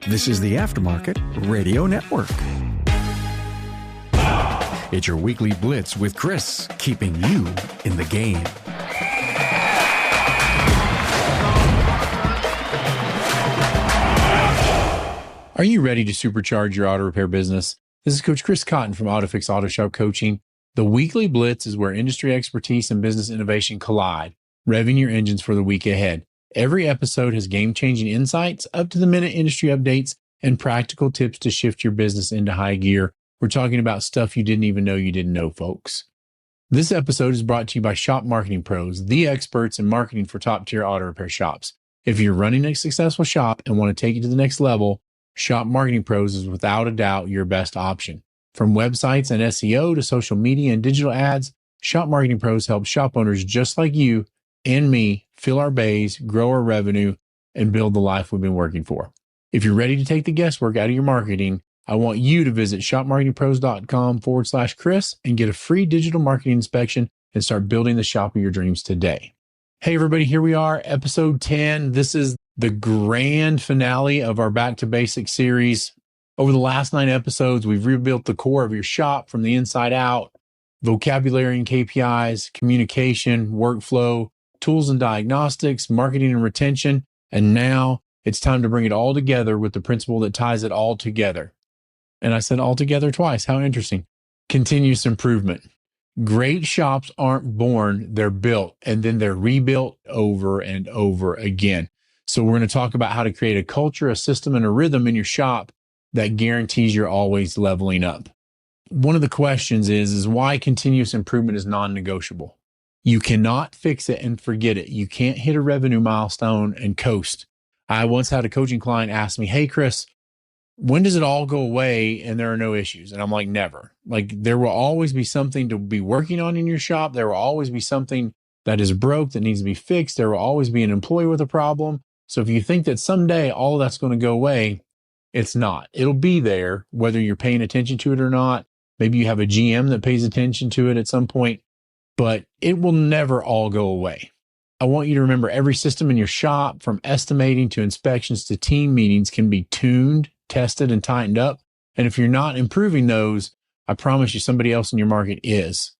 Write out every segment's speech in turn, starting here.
This is the Aftermarket Radio Network. It's your weekly blitz with Chris, keeping you in the game. Are you ready to supercharge your auto repair business? This is Coach Chris Cotton from AutoFix Auto Shop Coaching. The weekly blitz is where industry expertise and business innovation collide, revving your engines for the week ahead. Every episode has game-changing insights, up-to-the-minute industry updates, and practical tips to shift your business into high gear. We're talking about stuff you didn't even know you didn't know, folks. This episode is brought to you by Shop Marketing Pros, the experts in marketing for top-tier auto repair shops. If you're running a successful shop and want to take it to the next level, Shop Marketing Pros is without a doubt your best option. From websites and SEO to social media and digital ads, Shop Marketing Pros help shop owners just like you and me fill our bays, grow our revenue, and build the life we've been working for. If you're ready to take the guesswork out of your marketing, I want you to visit shopmarketingpros.com/Chris and get a free digital marketing inspection and start building the shop of your dreams today. Hey, everybody, here we are, episode 10. This is the grand finale of our Back to Basics series. Over the last 9 episodes, we've rebuilt the core of your shop from the inside out, vocabulary and KPIs, communication, workflow, tools and diagnostics, marketing and retention, and now it's time to bring it all together with the principle that ties it all together. And I said all together twice. How interesting. Continuous improvement. Great shops aren't born, they're built, and then they're rebuilt over and over again. So we're going to talk about how to create a culture, a system, and a rhythm in your shop that guarantees you're always leveling up. One of the questions is why continuous improvement is non-negotiable. You cannot fix it and forget it. You can't hit a revenue milestone and coast. I once had a coaching client ask me, "Hey, Chris, when does it all go away and there are no issues?" And I'm like, never. Like, there will always be something to be working on in your shop. There will always be something that is broke that needs to be fixed. There will always be an employee with a problem. So if you think that someday all of that's going to go away, it's not. It'll be there, whether you're paying attention to it or not. Maybe you have a GM that pays attention to it at some point, but it will never all go away. I want you to remember every system in your shop, from estimating to inspections to team meetings, can be tuned, tested, and tightened up. And if you're not improving those, I promise you somebody else in your market is.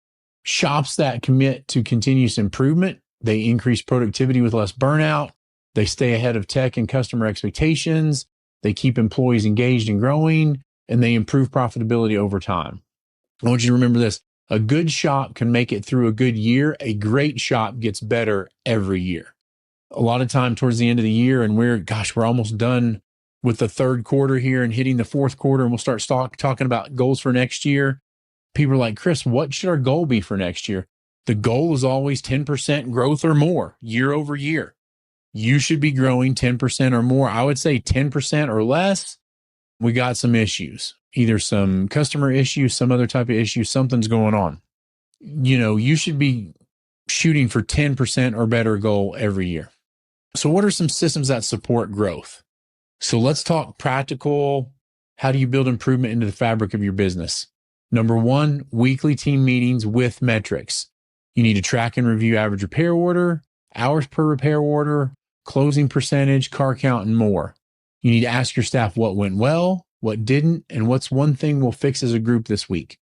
Shops that commit to continuous improvement, they increase productivity with less burnout. They stay ahead of tech and customer expectations. They keep employees engaged and growing, and they improve profitability over time. I want you to remember this. A good shop can make it through a good year. A great shop gets better every year. A lot of time towards the end of the year, and we're almost done with the third quarter here and hitting the fourth quarter, and we'll start talking about goals for next year. People are like, "Chris, what should our goal be for next year?" The goal is always 10% growth or more year over year. You should be growing 10% or more. I would say 10% or less, we got some issues. Either some customer issues, some other type of issue, something's going on. You should be shooting for 10% or better goal every year. So what are some systems that support growth? So let's talk practical. How do you build improvement into the fabric of your business? Number 1, weekly team meetings with metrics. You need to track and review average repair order, hours per repair order, closing percentage, car count, and more. You need to ask your staff what went well, what didn't, and what's one thing we'll fix as a group this week.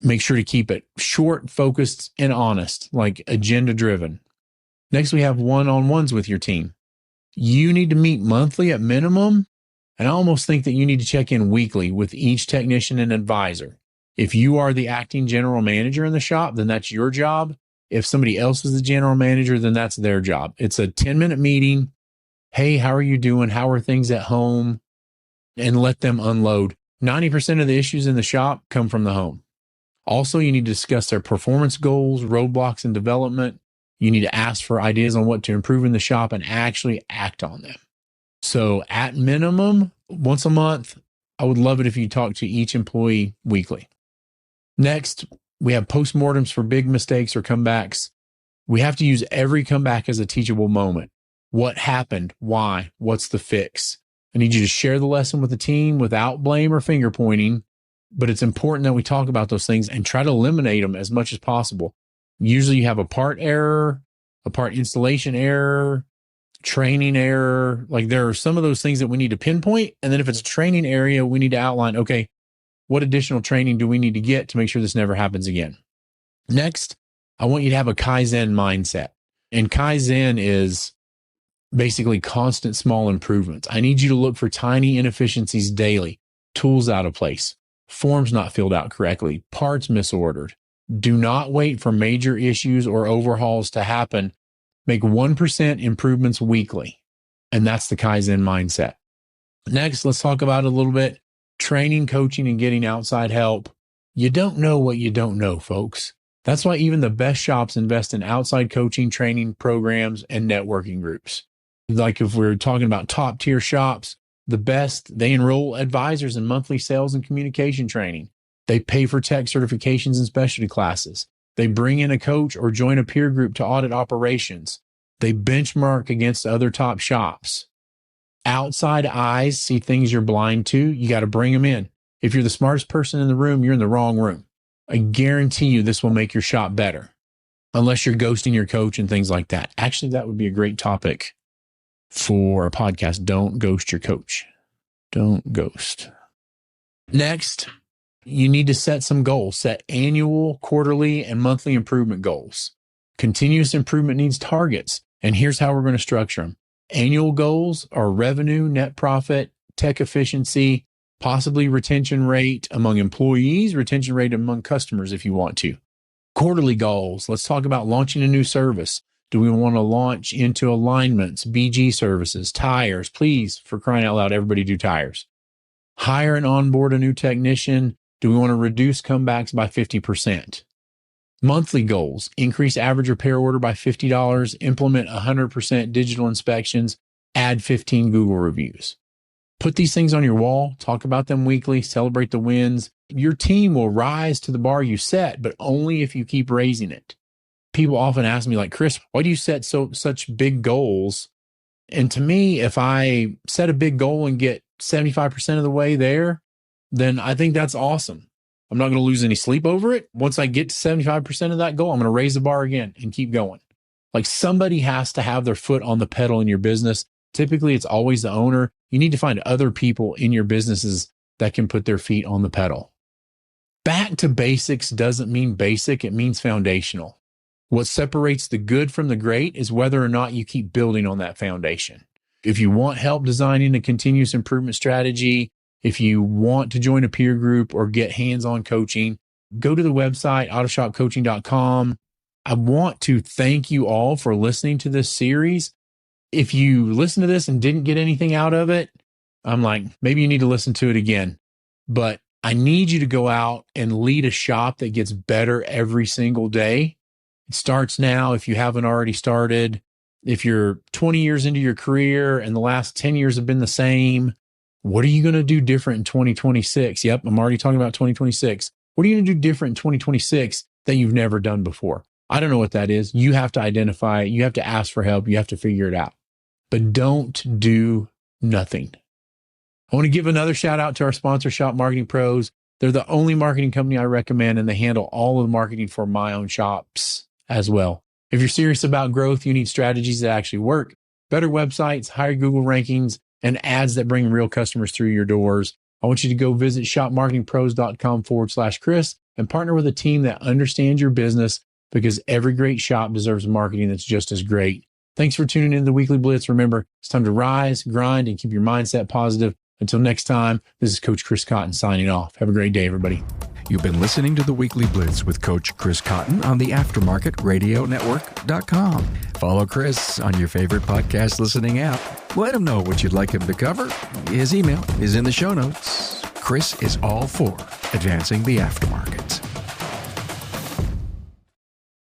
Make sure to keep it short, focused, and honest, like agenda-driven. Next, we have one-on-ones with your team. You need to meet monthly at minimum, and I almost think that you need to check in weekly with each technician and advisor. If you are the acting general manager in the shop, then that's your job. If somebody else is the general manager, then that's their job. It's a 10-minute meeting. Hey, how are you doing? How are things at home? And let them unload. 90% of the issues in the shop come from the home. Also, you need to discuss their performance goals, roadblocks, and development. You need to ask for ideas on what to improve in the shop and actually act on them. So at minimum, once a month, I would love it if you talk to each employee weekly. Next, we have postmortems for big mistakes or comebacks. We have to use every comeback as a teachable moment. What happened? Why? What's the fix? I need you to share the lesson with the team without blame or finger pointing, but it's important that we talk about those things and try to eliminate them as much as possible. Usually you have a part error, a part installation error, training error. Like there are some of those things that we need to pinpoint. And then if it's a training area, we need to outline, okay, what additional training do we need to get to make sure this never happens again? Next, I want you to have a Kaizen mindset. And Kaizen is basically constant small improvements. I need you to look for tiny inefficiencies daily, tools out of place, forms not filled out correctly, parts misordered. Do not wait for major issues or overhauls to happen. Make 1% improvements weekly. And that's the Kaizen mindset. Next, let's talk about a little bit training, coaching, and getting outside help. You don't know what you don't know, folks. That's why even the best shops invest in outside coaching, training programs, and networking groups. Like if we're talking about top tier shops, the best, they enroll advisors in monthly sales and communication training. They pay for tech certifications and specialty classes. They bring in a coach or join a peer group to audit operations. They benchmark against other top shops. Outside eyes see things you're blind to. You got to bring them in. If you're the smartest person in the room, you're in the wrong room. I guarantee you this will make your shop better, unless you're ghosting your coach and things like that. Actually, that would be a great topic for a podcast. Don't ghost your coach. Don't ghost. Next, you need to set some goals. Set annual, quarterly, and monthly improvement goals. Continuous improvement needs targets. And here's how we're going to structure them. Annual goals are revenue, net profit, tech efficiency, possibly retention rate among employees, retention rate among customers if you want to. Quarterly goals. Let's talk about launching a new service. Do we want to launch into alignments, BG services, tires? Please, for crying out loud, everybody do tires. Hire and onboard a new technician. Do we want to reduce comebacks by 50%? Monthly goals, increase average repair order by $50, implement 100% digital inspections, add 15 Google reviews. Put these things on your wall, talk about them weekly, celebrate the wins. Your team will rise to the bar you set, but only if you keep raising it. People often ask me like, Chris, why do you set such big goals? And to me, if I set a big goal and get 75% of the way there, then I think that's awesome. I'm not going to lose any sleep over it. Once I get to 75% of that goal, I'm going to raise the bar again and keep going. Like somebody has to have their foot on the pedal in your business. Typically, it's always the owner. You need to find other people in your businesses that can put their feet on the pedal. Back to basics doesn't mean basic. It means foundational. What separates the good from the great is whether or not you keep building on that foundation. If you want help designing a continuous improvement strategy, if you want to join a peer group or get hands-on coaching, go to the website, autoshopcoaching.com. I want to thank you all for listening to this series. If you listen to this and didn't get anything out of it, I'm like, maybe you need to listen to it again. But I need you to go out and lead a shop that gets better every single day. It starts now if you haven't already started. If you're 20 years into your career and the last 10 years have been the same, what are you going to do different in 2026? Yep, I'm already talking about 2026. What are you going to do different in 2026 that you've never done before? I don't know what that is. You have to identify it. You have to ask for help. You have to figure it out. But don't do nothing. I want to give another shout out to our sponsor, Shop Marketing Pros. They're the only marketing company I recommend, and they handle all of the marketing for my own shops as well. If you're serious about growth, you need strategies that actually work, better websites, higher Google rankings, and ads that bring real customers through your doors. I want you to go visit shopmarketingpros.com/Chris and partner with a team that understands your business, because every great shop deserves marketing that's just as great. Thanks for tuning in to the Weekly Blitz. Remember, it's time to rise, grind, and keep your mindset positive. Until next time, this is Coach Chris Cotton signing off. Have a great day, everybody. You've been listening to the Weekly Blitz with Coach Chris Cotton on the AftermarketRadioNetwork.com. Follow Chris on your favorite podcast listening app. Let him know what you'd like him to cover. His email is in the show notes. Chris is all for advancing the aftermarket.